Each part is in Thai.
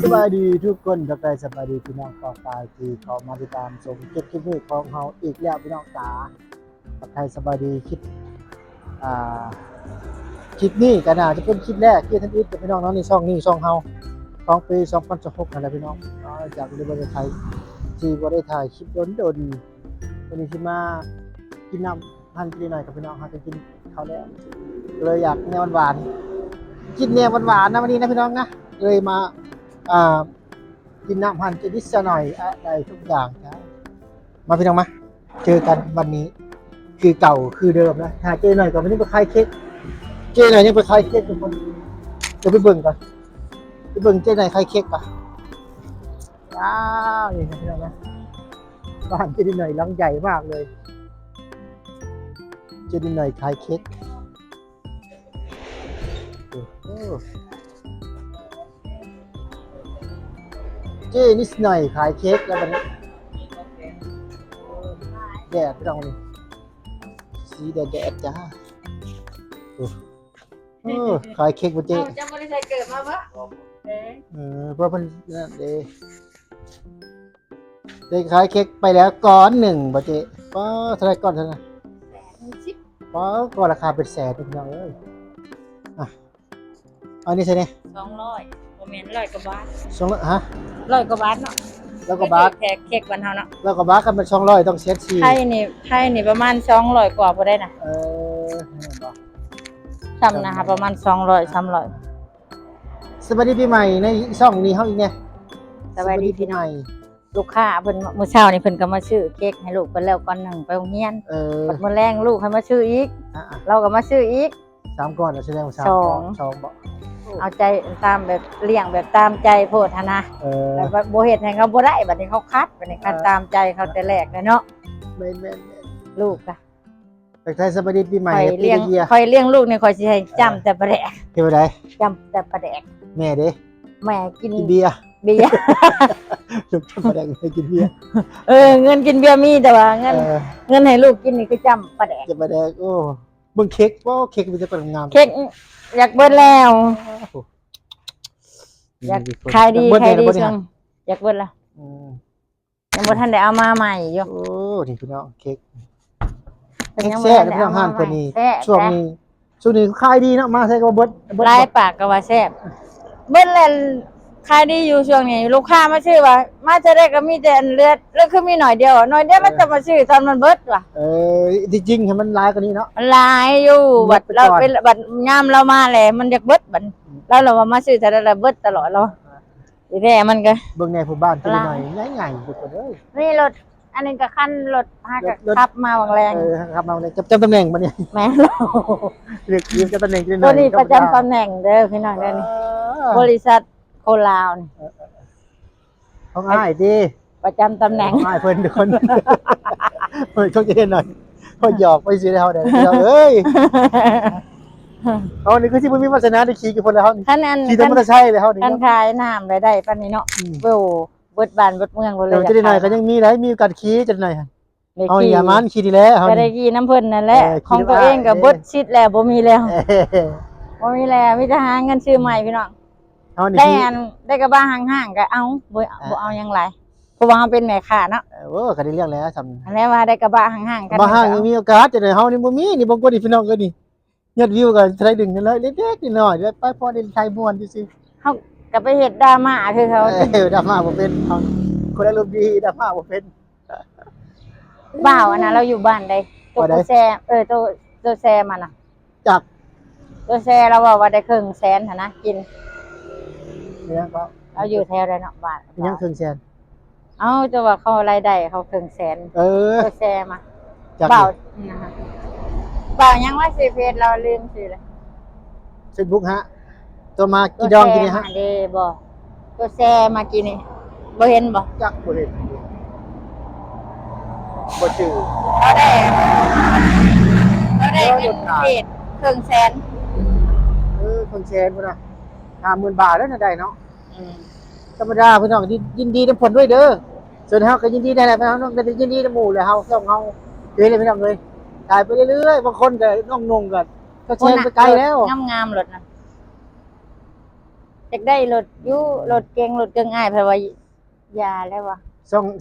สบายดีทุกคนทักทายสบายดีพี่น้องกองตายที่เขามาติดตามชมคลิปมือของเฮาอีกแล้วพี่น้องจ๋าทักทายสบายดีอ่าคลิปนี้ก็น่าจะเป็นคลิปแรกที่ท่านอีทกับพี่น้องเนาะในช่องเฮาของปี2016นั่นแหละพี่น้องจากในประเทศไทยที่บ่ได้ถ่ายคลิปโดนวันนี้ที่มากินน้ำพันกินหน่อยกับพี่น้องเฮาจะกินข้าวแล้วเลยอยากแนวหวานกินแนวหวานนะวันนี้นะพี่น้องนะเลยมากินน้ำพันจะดิสหน่อยอะไรทุกอย่างครับมาพี่น้องมาเจอกันวันนี้คือเก่าคือเดิมนะถ้าเจอหน่อยก่อนวันนี้ไปคลายเค้กเจอหน่อยยังไปคลายเค้กทุกคนจะไปเบิ่งก่อนไปเบิ่งเจอหน่อยคลายเค้กก่อนว้าวนี่พี่น้องนะบ้านเจอหน่อยหลังใหญ่มากเลยเจอหน่อยคลายเค้กเจนิดหน่อยขายเค้กแล้ววันนี้แดดพี่น้องนี่สีแดดจ้าขายเค้กบ่เจจะบริษัทเกิดมาปะเพราะมันได้ขายเค้กไปแล้วก้อนหนึ่งบ่เจป้าเท่าไรก้อนเท่านั้นป้าก้อนราคาเป็นแสนพี่น้องเอ้ยอันนี้ใช่ไหม200ประมาณ100 กว่าบาท200ฮะ100 กว่าบาทเนาะแล้วก็บาทเค้กวันเฮาเนาะแล้วก็บาทกันเป็น200ต้องเสียทีไทยนี่ประมาณ200 กว่าบ่ได้น่ะซ้ำนะคะประมาณ200 300สวัสดีปีใหม่ในช่องนี้เฮาอีกเนี่ยสวัสดีพี่น้องลูกค้าเพิ่นมื้อเช้านี่เพิ่นก็มาซื้อเค้กให้ลูกเพิ่นแล้วก่อนหนึ่งไปโรงเรียนบัดมื้อแลงลูกให้มาซื้ออีกเราก็มาซื้ออีก3ก้อนแสดงว่า2บ่เอาใจตามแบบเลี้ยงแบบตามใจโพดหั่นนะแล้วบ่เฮ็ดให้เขาบ่ได้บัดนี้เขาคัดบัดนี้คัดตามใจเขาแต่แรกเลยเนาะแม่นลูกอะไปใช้สวัสดีปีใหม่คอยเลี้ยงลูกนี่คอยสิให้จำแต่ปลาแดกเฮ็ดบ่ได้จำแต่ปลาแดกแม่เด้แม่กินเบียร์ลูกจำปลาแดกให้กินเบียร์เงินกินเบียร์มีแต่ว่าเงินให้ลูกกินนี่คือจำปลาแดกจำปลาแดกโอ้เบิ่งเค้กว่าเค้กมันจะเป็นงามเค้กอยากเบิดแล้วอยากขายดีจังอยากเบิดแล้วยังบ่ทันได้เอามาใหม่อยู่โอ้นี่พี่น้องเค้กแซ่บพี่น้องห้ามตัวนี้ช่วงนี้ขายดีเนาะมาใส่ก็เบิดลายปากก็ว่าแซ่บเบิดแล้วขายดีอยู่ช่วงนี้ลูกค้ามาซื้อว่ามาจะได้ก็มีแต่เลือดคือมีหน่อยเดียวมันจะมาซื้อตอนมันเบิดว่ะจริงๆให้มันหลายกว่านี้เนาะหลายอยู่บัดเราเป็นบัดยามเรามาแหละมันอยากเบิดบัดแล้วเรามาซื้อแต่ละเบิดตลอดเราอีแท้มันก็เบิ่งในผู้บ้านตัวหน่อยใหญ่ๆทุกคนเอ้ยนี่รถอันนี้ก็คันรถหาก็ขับมาบางแรงขับมาเลยจำตำแหน่งบ่เนี่ยแม่เราเรียกยืมจำตำแหน่งตัวนี้ประจำตำแหน่งเด้อพี่น้องเด้อนี่บริษัทโคลาวนี่เขาง่ายดิประจำตำแหน่งง่ายเพิ่นทุกคนเพิ่นเขาจะเห็นหน่อยเขาหยอกไปสิแล้วเด้อเอ้ยเอานี่คือที่บ่มีวาสนาได้ขี่กับเพิ่นแล้วนี่ขี่แต่มอเตอร์ไซค์เลยเฮานี่กันขายน้ำได้ปานนี้เนาะเบิดบ้านเบิดเมืองบ่เลยจะได้หน่อยก็ยังมีได้มีการขี่จะหน่อยเอาอย่ามันขี่ดีแล้วก็ได้ขี่น้ำเพิ่นนั่นแหละของตัวเองก็เบิดชิดแล้วบ่มีแล้วบ่มีแล้วมีแต่หาเงินซื้อใหม่พี่น้องได้กระบะห่างๆก็เอาบ่เอาหยังหลายเพราะว่าเฮาเป็นแม่ค้าเนาะก็ได้เรื่องแล้วอันนี้ว่าได้กระบะห่างๆกันบ่ห่างยังมีโอกาสจะได้เฮานี่บ่มีนี่บ่กว่านี่พี่น้องก็นี่ยอดวิวก็ใช้ดึงกันเลยเล็กๆน้อยๆไปพอได้ไทยม่วนซื่อๆเฮาก็ไปเฮ็ดดราม่าคือเขาดราม่าบ่เป็นคนอารมณ์ดีดราม่าบ่เป็นบ่าวอันนั้นเราอยู่บ้านใดตัวแซ่ตัวแซ่มันน่ะจักตัวแซ่เราว่าได้ครึ่งแสนหั่นนะกินเนี่ยก็เราอยู่แถวใดเนาะบ้านยังครึ่งแสนจะว่าเขารายได้เขาครึ่งแสนตัวแซ่มาบ่าวนะคะบ่าวยังว่าสิเพจเราลืมชื่อเลย Facebook ฮะตัวมากี่ดองกินนี่ฮะเด้บ่ตัวแซ่มากินนี่บ่เห็นบ่จักบ่เห็นบ่ชื่อเราได้เงินเพจครึ่งแสนครึ่งแสนพุ่นน่ะ 50,000 บาทแล้วน่ะได้เนาะธรรมดาพี่น้องยินดีนํผลด้วยเด้อส่วนเฮาก็ยินดีได้แหละพี่น้องได้ยินดีนํหมู่เลยเฮาต้องเฮาเฮ็ดเลยพี่น้องเอ้ยตายไปเรื่อยๆบางคนก็น้องๆก็แชร์ไปไกลแล้วงามๆรถน่ะแ จากได้รถอยู่รถเก่งรถเก่งอ้ายเพราะว่าอย่าแล้วว่ะ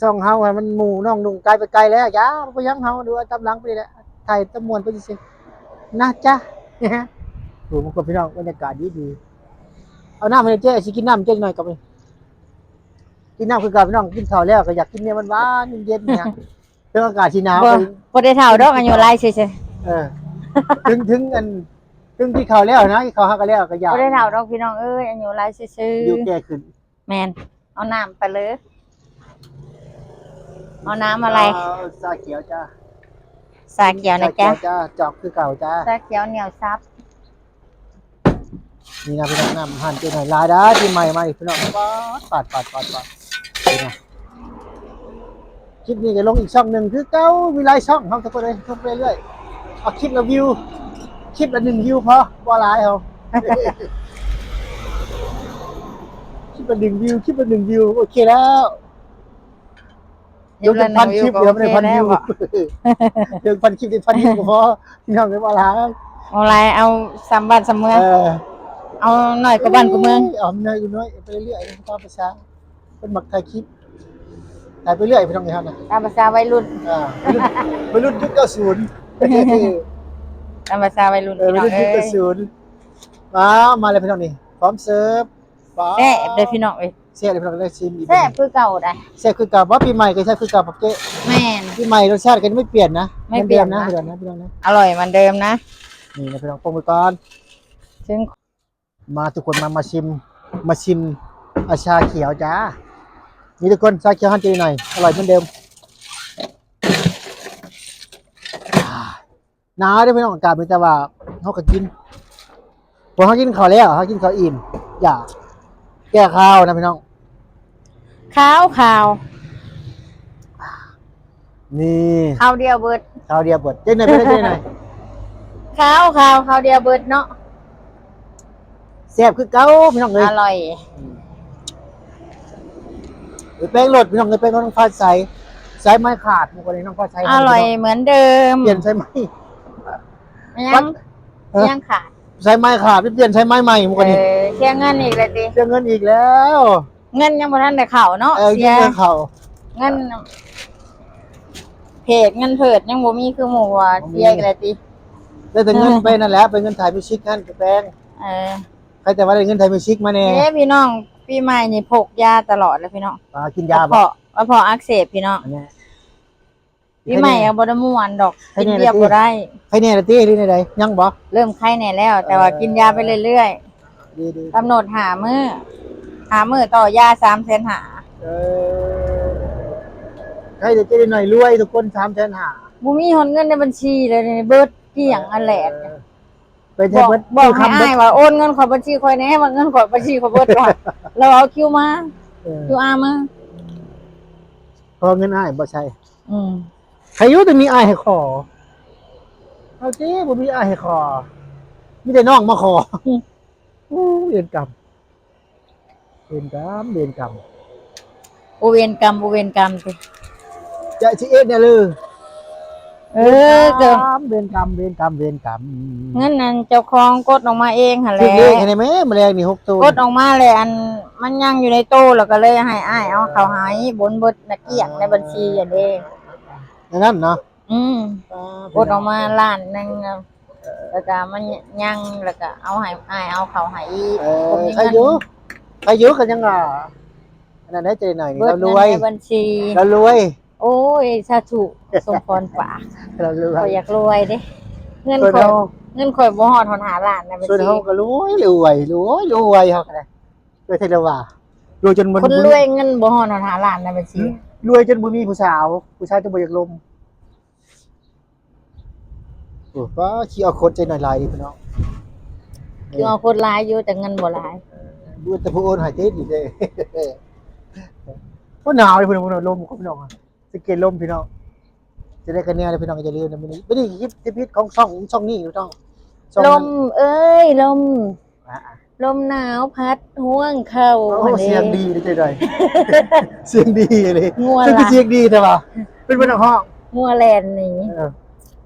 ส่งเฮาให้มันหมู่น้องนุ่งไกลไปไกลแล้วอย่าบ่ยังเฮาดูตามหลังไปนี่แหละถ่ายตะมวนไปซื่อๆนะจ๊ะโอ้มันก็พี่น้องบรรยากาศดีๆเอาน้ำให้เจ๊สิกินน้ำเจ๊หน่อยกับกินน้ำคือกับพี่น้องกินข้าวแล้วก็อยากกินเนี่ยหวานๆเย็นๆเนี่ยเรื่องอากาศที่หนาว บ่ได้เท่าดอกอายุหลายซื่อ เออถึงที่ข้าวแล้วนะที่ข้าวฮักก็แล้วก็อยา ๆ ก บ่ได้เท่าดอกพี่น้องเอ้ยอายุหลายซื่อ อยู่แก่ขึ้น ๆแม่นเอาน้ำไปเลยเอาน้ำอะไร ชาเขียวจ้า สาเขียวนะจ๊ะ จ้าจอกคือเก่าจ้า สาเขียวเหนียวซับ นี่นะพี่น้องน้ำหั่นเป็นหอยลายด้าที่ใหม่มาอีกพี่น้องปาดนี่นะคลิปนี้จะลงอีกช่องหนึ่งคือเก้ามีหลายช่องเขาทุกคนเลยทุกไปเรื่อยเอาคลิปละวิวคลิปละ1 วิวพอบ่หลายเขา คลิปละ1 วิวคลิปละ1 วิวโอเคแล้วเดี๋ยวเป็นพันคลิปเดี๋ยวไม่ได้พันวิวเดี๋ยวพันคลิปได้พันวิวก็พอพี่น้องไม่บ่หลาย เอาอะไรเอาสามบ้านสามเมืองเอาหน่อยกว่าบ้านกว่าเมือง อ๋อมน้อยน้อยไปเรื่อยๆตามภาษาเป็นหมักถ่ายคลิปถ่ายไปเรื่อยพี่น้องนะครับนะ ตามภาษาวัยรุ่น วัยรุ่นยุค90 ตามภาษาวัยรุ่น วัย พี่น้อง รุ่นยุ เอ้ ค ย 90มาเลยพี่น้องนี่พร้อมเสิร์ฟ แซ่บเลยพี่น้องเอ้ย แซ่บเลยพี่น้องได้ชิมอีก แซ่บคือเก่าได้ แซ่บคือกับว่าปีใหม่ก็ใช่คือกับปักเจ๊ แม่น ปีใหม่รสชาติก็ไม่เปลี่ยนนะ ไม่เปลี่ยน นะ นะ เดิมนะพี่น้องนะ อร่อยเหมือนเดิมนะ นี่นะพี่น้องปรุงไปก่อน ซึ่ง มาทุกคนมาชิมอาชาเขียวจ้านี่ทุกคนชาเขียวหั่นเจหน่อยอร่อยเหมือนเดิมหนาวได้ไม่ต้องอากาศเป็นแต่ว่าเขาก็กินพอเขากินข้าวแล้วเขากินข้าวอิ่มอย่าแก้ข้าวนะพี่น้อง ข้าว นี่ ข้าวเดียวเบิด ข้าวเดียวเปิดเจ๊หน่อยไปได้เจ๊หน่อย ข้าวเดียวเบิดเนาะ แซ่บคือเก้าพี่น้องเลย อร่อย แป้งรสพี่น้องเลยแป้งก็ต้องฟาดใส่ไม้ขาดมันก็เลยต้องฟาดใส่ อร่อยเหมือนเดิม เปลี่ยนใส่ไม้ ยังขาด ใส่ไม้ขาดเปลี่ยนใช้ไม้ใหม่มันก็นี่ เสียเงินอีกเลยดิ เสียเงินอีกแล้ว เงินยังบ่ทันได้เข้าเนาะเสีย เงินเขา เงินเพจเงินเพิดยังบ่มีคือหมู่ว่าเสียอีกเลยติ ได้แต่เงินไปนั่นแหละเป็นเงินถ่ายมิวสิกนั่นกับแป้ง เออ ใครแต่ว่าได้เงินถ่ายมิวสิกมาแน่ พี่น้องปีใหม่นี่พกยาตลอดเลยพี่น้อง กินยาบ่ กระเพาะอักเสบพี่น้อง อันเนี้ย ปีใหม่ก็บ่ได้ม่วนดอก ให้ กิน แน่ เบียร์ ละติ บ่ได้ ใครแน่ละตี้หรือใดยังบ่ เริ่มไข้แน่แล้ว แต่ว่ากินยาไปเรื่อย ดี ๆกำหนดหามื้อต่อยา3,500,000 เออใครจะได้หน่อยรวยทุกคน3,500,000 บ่มีหนเงินในบัญชีเลยนี่เบิดเกลี้ยงอันแหลก ไปเทเบิด บอกให้ คำเบิ อ้า ด ยว่าโอนเงินเขอบัญชีค่อยแหน่ว่าเงินเขอบัญชีเขาเบิดก่อน เราเอาคิวมา QR มา พอเงินอ้ายบ่ใช่ อืม ใครอยู่แต่มีอ้ายให้ขอเอาสิบ่มีอ้ายให้ขอมีแต่น้องมาขอเวรกรรม บ่เวรกรรมติ จะสิเอ็ดเนี่ยเลย เออเกิด เวรกรรม เงินนั้นเจ้าของกดออกมาเองหั่นแห ถึ ละ งเลขให้ได้ไหมแมลงนี่6ตัว กดออกมาเลยอันมันยังอยู่ในตู้แล้วก็เลยให้อ้ายเอาเขาหายบนเบิดน่ะเกลี้ยงในบัญชีอย่างเด้ นั่นเนาะ กดออกมาล้านหนึงแล้วก็มันยังแล้วก็เอาให้อ้ายเอาเขาให้อีกผมมี ใคร เงิน อยู่กันยังอ่ะอันนั้นได้ใจหน่อยนี่ เบิด เราร เงิน วย ในบัญชี เรารวย โอ้ยสาธุสมพรฝาก เรารว ข่อย ย อยากรวยเด้เงิน ส่วน ข่อย เรา เงินข่อยบ่ฮอดหาล้านในบัญ ส่วน ชี เฮาก็รวยเฮาก็ได้รวยเท่าใดว่ารวยจนมัน คนรวยเงินบ่ฮอดหาล้านในบัญชี รวยจนบ่มีผู้สาวจะบ่อยากลมโอ้ป้าขี้เอาโคตรใจหน่อยลายดิพี่น้อง คือเอาคนหลายอยู่แต่เงินบ่หลาย ดูแต่ผู้โอนหายเต้นอีกเลย ก็หนาวเลยพี่น้องลมก็พี่น้องสเกตลมพี่น้องจะได้คะแนนเลยพี่น้องจะเรียนนะไม่ได้คิดจะพิษของช่องนี้พี่น้อง ลมเอ้ยลมหนาวพัดห่วงเข้า เสียงดีเลยใจหน่อยเสียงดีเลย งัว ซึ่ง ละ เสียงดีแต่ว่าเป็นห้อง งัวแลนนี่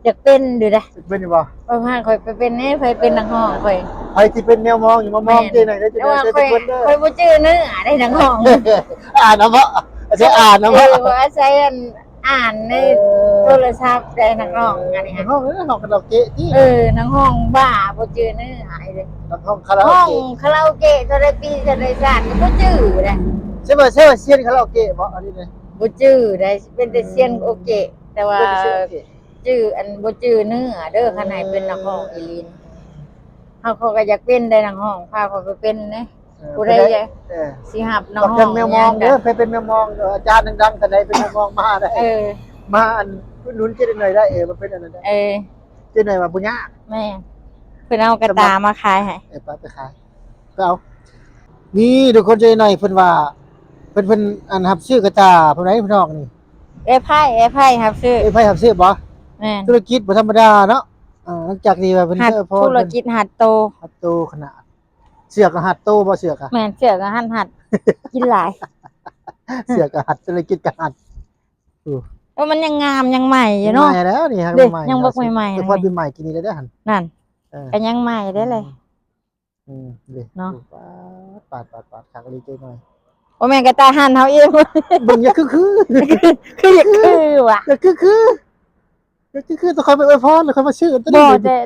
อยากเป็นดูได้ เป็นบ่ ไปพาข่อยไปเป็นนี่เคยเป็นนักห้องข่อย ใครที่เป็นแนวมองอยู่มามองที่ไหนได้จะ แต่ว่า ได้ ข่อย คนเด้อ ข่อยบ่ชื่อเนื้อได้นักห้อง อ่านนะบ่ใช่อ่านนะบ่ ว่าใช้อ่านในโทรศัพท์ได้นักห้องอันนี้ ห้องห้องคาราโอเกะที่ นักห้องบ้าบ่ชื่อเนื้อหายเลย ห้องคาราโอ ห้อง เกะ คาราโอเกะเท่าไรปีเท่าไรชาติก็บ่ชื่อได้ ใช่ป่ะเซียนคาราโอเกะบ่อันนี้เลย บ่ชื่อได้เป็นแต่เซียนโอเกะแต่ว่า เป็นเซียนโอเกะ ชื่ออันบ่ชื่อเนื้อเด้อข้างในเป็นนักห้องอีลีนเขาก็อยากเป็นได้นักห้องพาเขาไปเป็นนะผู้ใดอยาก สิหับน้อง กับยังแมวมองเด้อไปเป็นแมวมองอาจารย์ดังๆแต่ใดเป็นแมวมองมาได้มาอันลุ้นเจได้หน่อยได้มันเป็นอันนั้นได้เจหน่อยมาปุญญา แม่เพิ่นเอากระตามาขายให้ ไปขายไปเอานี่ทุกคนเจหน่อยเพิ่นว่าเพิ่นอันรับซื้อกระตาเพิ่นไหนพี่น้องนี่ ไอ้ไพ่ครับซื้อ ไอ้ไผรับซื้อบ่ แม่น ธุรกิจบ่ธรรมดาเนาะหลังจากนี้ว่าเพิ่น หัด พอ ธุรกิจหัดโต หัดโตขนาดเสือกก็หัดโตบ่เสือกอ่ะ แม่นเสือก็หัดกินหลาย เสือกก็หัดธุรกิจก็หัด มันยังงามยังใหม่อยู่เนาะ ใหม่แล้วนี่ฮะ เด็ก ใหม่ ยังบ่ใหม่ๆ แต่พอเป็นใหม่กินนี่ได้หั่น นั่น เออ ก็ยังใหม่ได้เลย ดิ เนาะ ปาดขากรีเจหน่อย บ่แม่นกระตาหันเฮาเอง เบิ่งอย่าคือ คืออยากคือว่ะ อย่าคือต้องคอยไปอวยพรหรือคอยมาชื่อ บ่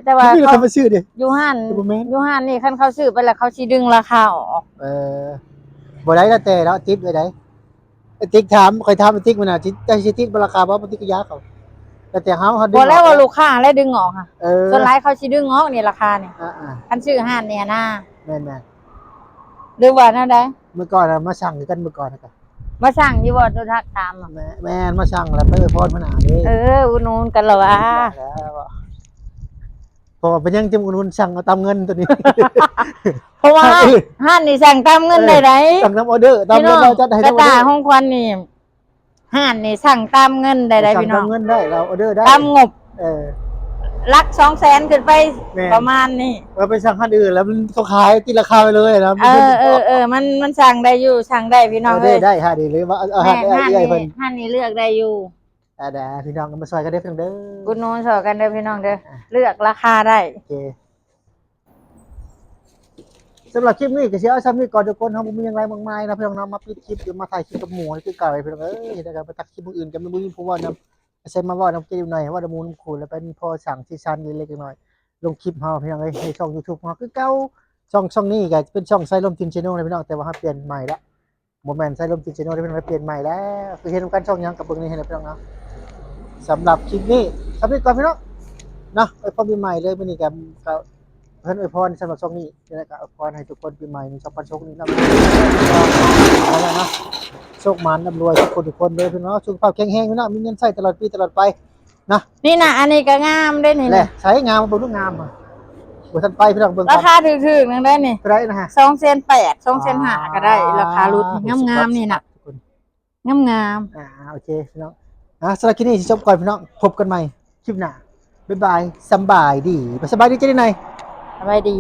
แต่ว่า ไม่ เขา คอยมาชื่อดิ อยู่หัน บ่แม่น อยู่หันนี่คันเขาซื้อไปแล้วเขาสิดึงราคาออก บ่ได้แล้วแต่แล้วติ๊บไว้ได้ติ๊กถามคอยถามติ๊กมันน่ะได้สิติ๊กราคาบ่ติ๊กยาเขาแต่เฮาดึง บ่แล้วว่าลูกค้าแล้วดึงออกค่ะ เออ ส่วนหลายเขาสิดึงออกนี่ราคานี่ อ่า คันซื้อหันเนี่ยนะ แม่น หรือว่าแนวใด เมื่อก่อนมาสั่งกันเมื่อก่อนนะ มาสั่งอยู่บ่ตัวทักตามอะ แม่นมาสั่งแล้วไปอวยพรมันหาดิ อุดหนุนกันเหรอวะ พอเป็นยังจำอุ่นสั่งเอาตามเงินตัวนี้ เพราะว่าหันนี่สั่งตามเงินได้ไหน สั่งน้ำออเดอร์ตาม พี่น้ เงิ อน ง เราจะให้ กระ น้ำออ ตา เดอร์ ห้องควันนี่หันนี่สั่งตามเงินได้ไหน สั่ง พี่น้อ ตาง มเงินได้เราออเดอร์ได้ ตามงบ เออ ลัก200,000ขึ้นไป แม่ ประมาณนี้ เราไปสั่งคันอื่นแล้วมันต้องขายตีราคาไปเลยนะ มันสั่งได้อยู่สั่งได้พี่น้อง ได้ฮะดีเลยว่าแม่ฮะได้ หัน ได้ นี่ เพิ่น หันนี่เลือกได้อยู่ ได้พี่น้องมาซอยกันได้เพิ่นเด้อ อุดหนุนสอกันเด้อพี่น้องเด้อเลือกราคาได้ โอเคสำหรับคลิปนี้ก็สิเอาซ้ำนี้ก่อนทุกคนเฮาบ่มีหยังไรมากมายนะพี่น้องเนาะมาปิดคลิปหรือมาถ่ายคลิปกับหมู่คือเก่าพี่น้องเฮ็ดกันไปตักคลิปอื่นกันบ่มีผู้ว่านำใส่มาว่าน้ำเกลือหน่อยว่าดมูน้ำคูแล้วเป็นพอสั่งซีซันเล็กๆน้อยลงคลิปเฮาพี่น้องในช่อง YouTube เฮาคือเก่าช่องนี้ก็เป็นช่องไซลมทินชาแนลนะพี่น้องแต่ว่าเฮาเปลี่ยนใหม่ละบ่แม่นไซลมทินชาแนลได้เป็นเปลี่ยนใหม่แล้วคือเฮ็ดกันช่องหยังกับเบิ่งนี่ให้พี่น้องเนาะสำหรับคลิปนี้สำหรับก่อนพี่น้องเนาะไปพบปีใหม่เลยมื้อนี้ก็เพิ่นอวยพรสำหรับช่องนี้แล้วก็อวยพรให้ทุกคนปีใหม่ใน2026นี้นำแล้วเนาะโชคมันร่ำรวยทุกคนเลยพี่น้องสุขภาพแข็งแรงพี่น้องมีเงินใช้ตลอดปีตลอดไปนะ นี่นะอันนี้ก็งามได้นี่ แหละใช้งามมาเบิ่งดูงามอ่ะบ่ทันไปพี่น้องเบิ่ง ราคาถูกๆนึงได้นี่ ได้นะฮะ 2,800 2,500ก็ได้ ราคารุดงามๆนี่น่ะงาม โอเคพี่น้องสำหรับคลิปนี้สิจบก่อนพี่น้องพบกันใหม่คลิปหน้าบ๊ายบายสำบายดีสบายดีจังได๋หน่อย ๆสบายดี